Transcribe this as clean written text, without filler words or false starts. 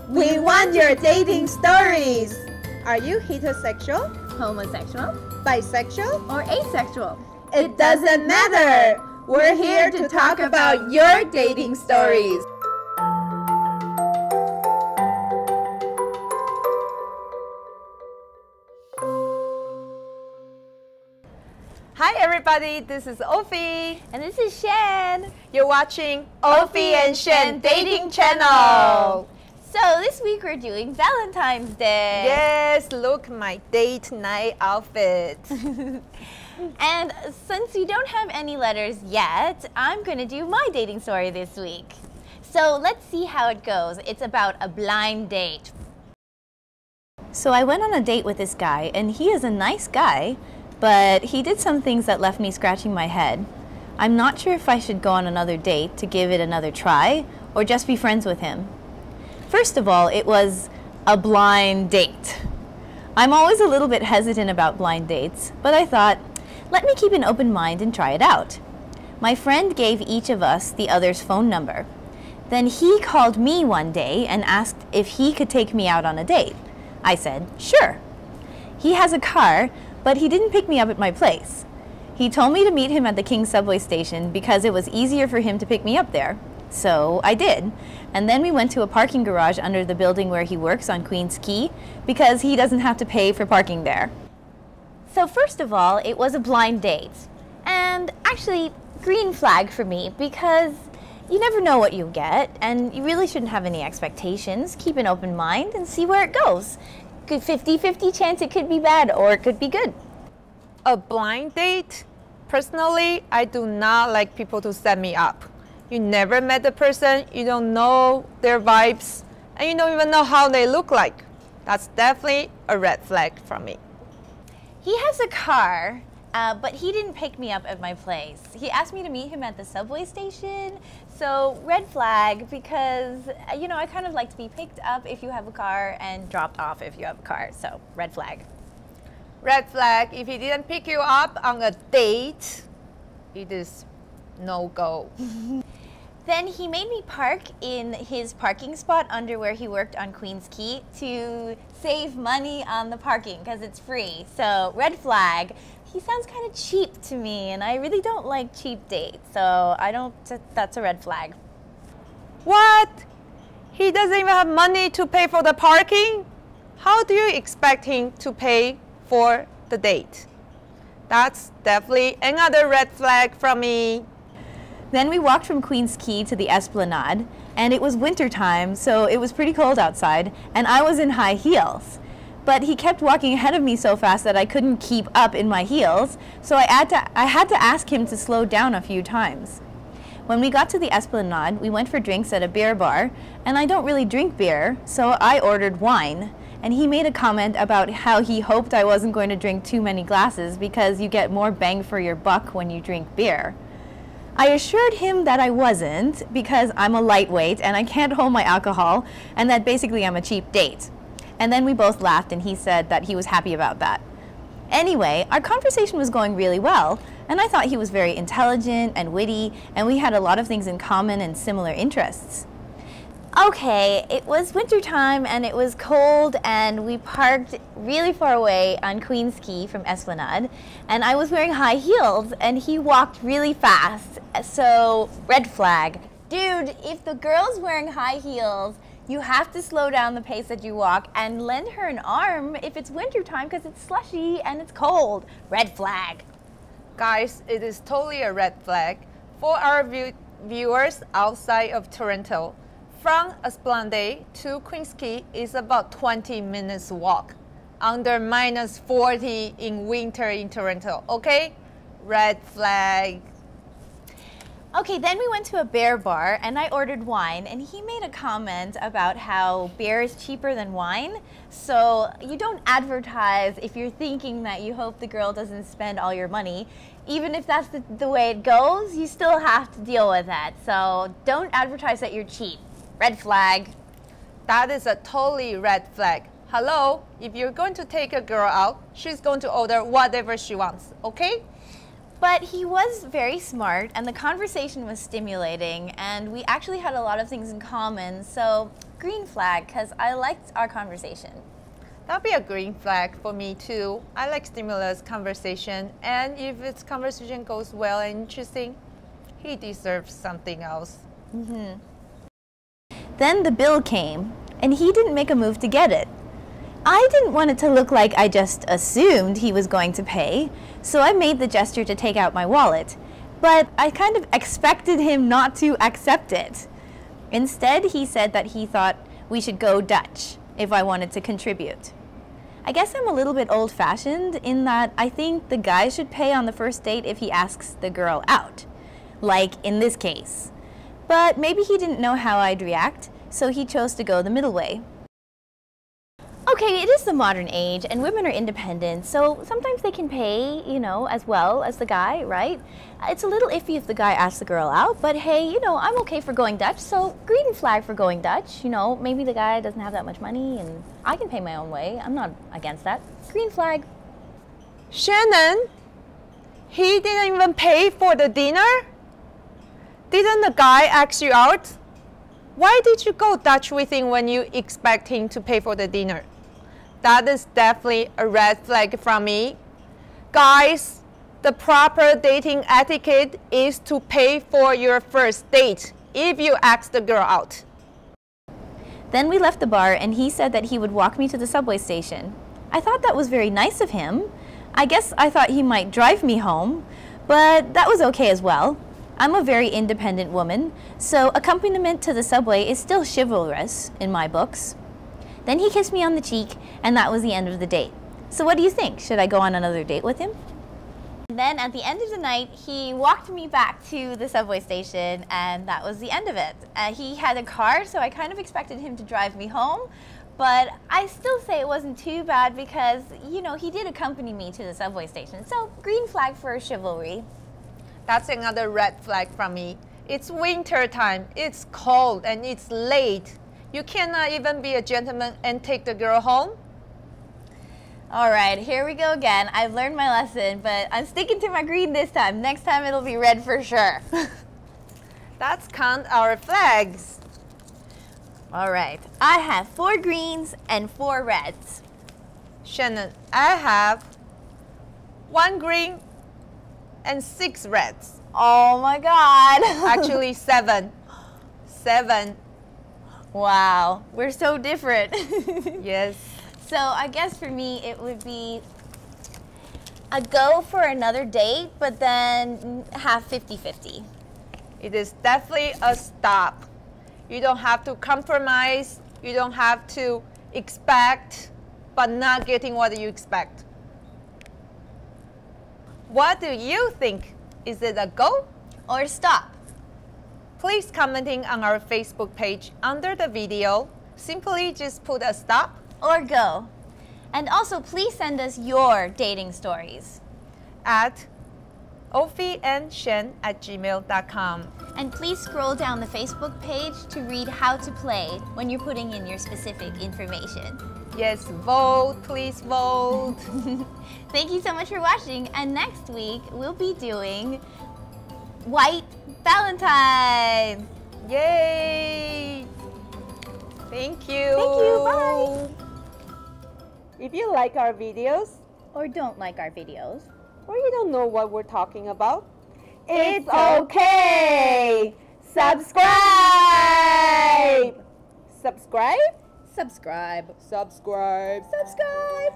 We want your dating stories. Are you heterosexual, Homosexual bisexual? or asexual? It doesn't matter. We're here to talk about your dating stories. Hi everybody, this is Ophey. And this is Shan. You're watching Ophey and Shan Dating Channel. So this week we're doing Valentine's Day. Yes, look my date night outfit. And since we don't have any letters yet, I'm going to do my dating story this week. So let's see how it goes. It's about a blind date. So I went on a date with this guy, and he is a nice guy, but he did some things that left me scratching my head. I'm not sure if I should go on another date to give it another try, or just be friends with him. First of all, it was a blind date. I'm always a little bit hesitant about blind dates, but I thought, let me keep an open mind and try it out. My friend gave each of us the other's phone number. Then he called me one day and asked if he could take me out on a date. I said, sure. He has a car, but he didn't pick me up at my place. He told me to meet him at the King subway station because it was easier for him to pick me up there. So I did. And then we went to a parking garage under the building where he works on Queen's Quay because he doesn't have to pay for parking there. So first of all, it was a blind date. And actually, green flag for me because you never know what you'll get and you really shouldn't have any expectations. Keep an open mind and see where it goes. Good 50-50 chance it could be bad or it could be good. A blind date? Personally, I do not like people to set me up. You never met the person, you don't know their vibes, and you don't even know how they look like. That's definitely a red flag from me. He has a car, but he didn't pick me up at my place. He asked me to meet him at the subway station, so red flag because, you know, I kind of like to be picked up if you have a car and dropped off if you have a car, so red flag. Red flag, if he didn't pick you up on a date, it is no go. Then he made me park in his parking spot under where he worked on Queen's Quay to save money on the parking because it's free. So red flag. He sounds kind of cheap to me and I really don't like cheap dates. So that's a red flag. What? He doesn't even have money to pay for the parking? How do you expect him to pay for the date? That's definitely another red flag from me. Then we walked from Queen's Quay to the Esplanade, and it was winter time, so it was pretty cold outside, and I was in high heels. But he kept walking ahead of me so fast that I couldn't keep up in my heels, so I had to ask him to slow down a few times. When we got to the Esplanade, we went for drinks at a beer bar, and I don't really drink beer, so I ordered wine. And he made a comment about how he hoped I wasn't going to drink too many glasses because you get more bang for your buck when you drink beer. I assured him that I wasn't because I'm a lightweight and I can't hold my alcohol and that basically I'm a cheap date. And then we both laughed and he said that he was happy about that. Anyway, our conversation was going really well and I thought he was very intelligent and witty and we had a lot of things in common and similar interests. Okay, it was wintertime and it was cold and we parked really far away on Queen's Quay from Esplanade and I was wearing high heels and he walked really fast, so red flag. Dude, if the girl's wearing high heels, you have to slow down the pace that you walk and lend her an arm if it's wintertime because it's slushy and it's cold. Red flag. Guys, it is totally a red flag. For our viewers outside of Toronto, from Esplanade to Queen's Quay is about 20 minutes walk, under -40 in winter in Toronto, okay? Red flag. Okay, then we went to a beer bar and I ordered wine and he made a comment about how beer is cheaper than wine. So you don't advertise if you're thinking that you hope the girl doesn't spend all your money. Even if that's the way it goes, you still have to deal with that. So don't advertise that you're cheap. Red flag. That is a totally red flag. Hello, if you're going to take a girl out, she's going to order whatever she wants, okay? But he was very smart, and the conversation was stimulating, and we actually had a lot of things in common, so green flag, because I liked our conversation. That'll be a green flag for me too. I like stimulus conversation, and if its conversation goes well and interesting, he deserves something else. Then the bill came, and he didn't make a move to get it. I didn't want it to look like I just assumed he was going to pay, so I made the gesture to take out my wallet, but I kind of expected him not to accept it. Instead, he said that he thought we should go Dutch if I wanted to contribute. I guess I'm a little bit old-fashioned in that I think the guy should pay on the first date if he asks the girl out, like in this case. But maybe he didn't know how I'd react, so he chose to go the middle way. Okay, it is the modern age, and women are independent, so sometimes they can pay, you know, as well as the guy, right? It's a little iffy if the guy asks the girl out, but hey, you know, I'm okay for going Dutch, so green flag for going Dutch. You know, maybe the guy doesn't have that much money, and I can pay my own way. I'm not against that. Green flag. Shannon, he didn't even pay for the dinner? Didn't the guy ask you out? Why did you go Dutch with him when you expect him to pay for the dinner? That is definitely a red flag from me. Guys, the proper dating etiquette is to pay for your first date if you ask the girl out. Then we left the bar, and he said that he would walk me to the subway station. I thought that was very nice of him. I guess I thought he might drive me home, but that was okay as well. I'm a very independent woman, so accompaniment to the subway is still chivalrous in my books. Then he kissed me on the cheek, and that was the end of the date. So what do you think? Should I go on another date with him? And then at the end of the night, he walked me back to the subway station, and that was the end of it. He had a car, so I kind of expected him to drive me home, but I still say it wasn't too bad because, you know, he did accompany me to the subway station. So green flag for chivalry. That's another red flag from me. It's winter time, it's cold, and it's late. You cannot even be a gentleman and take the girl home. All right, here we go again. I've learned my lesson, but I'm sticking to my green this time. Next time it'll be red for sure. Let's count our flags. All right, I have 4 greens and 4 reds. Shannon, I have 1 green and 6 reds. Oh my God. Actually 7. 7. Wow, we're so different. Yes. So I guess for me it would be a go for another date, but then have 50-50. It is definitely a stop. You don't have to compromise. You don't have to expect, but not getting what you expect. What do you think? Is it a go Or stop? Please commenting on our Facebook page under the video. Simply just put a stop Or go. And also please send us your dating stories. at opheyandshan@gmail.com. And please scroll down the Facebook page to read how to play when you're putting in your specific information. Yes, vote, please vote. Thank you so much for watching, and next week we'll be doing White Valentine. Yay! Thank you. Thank you, bye. If you like our videos, Or don't like our videos, or you don't know what we're talking about, it's okay! Subscribe! Subscribe? subscribe. Subscribe. Subscribe.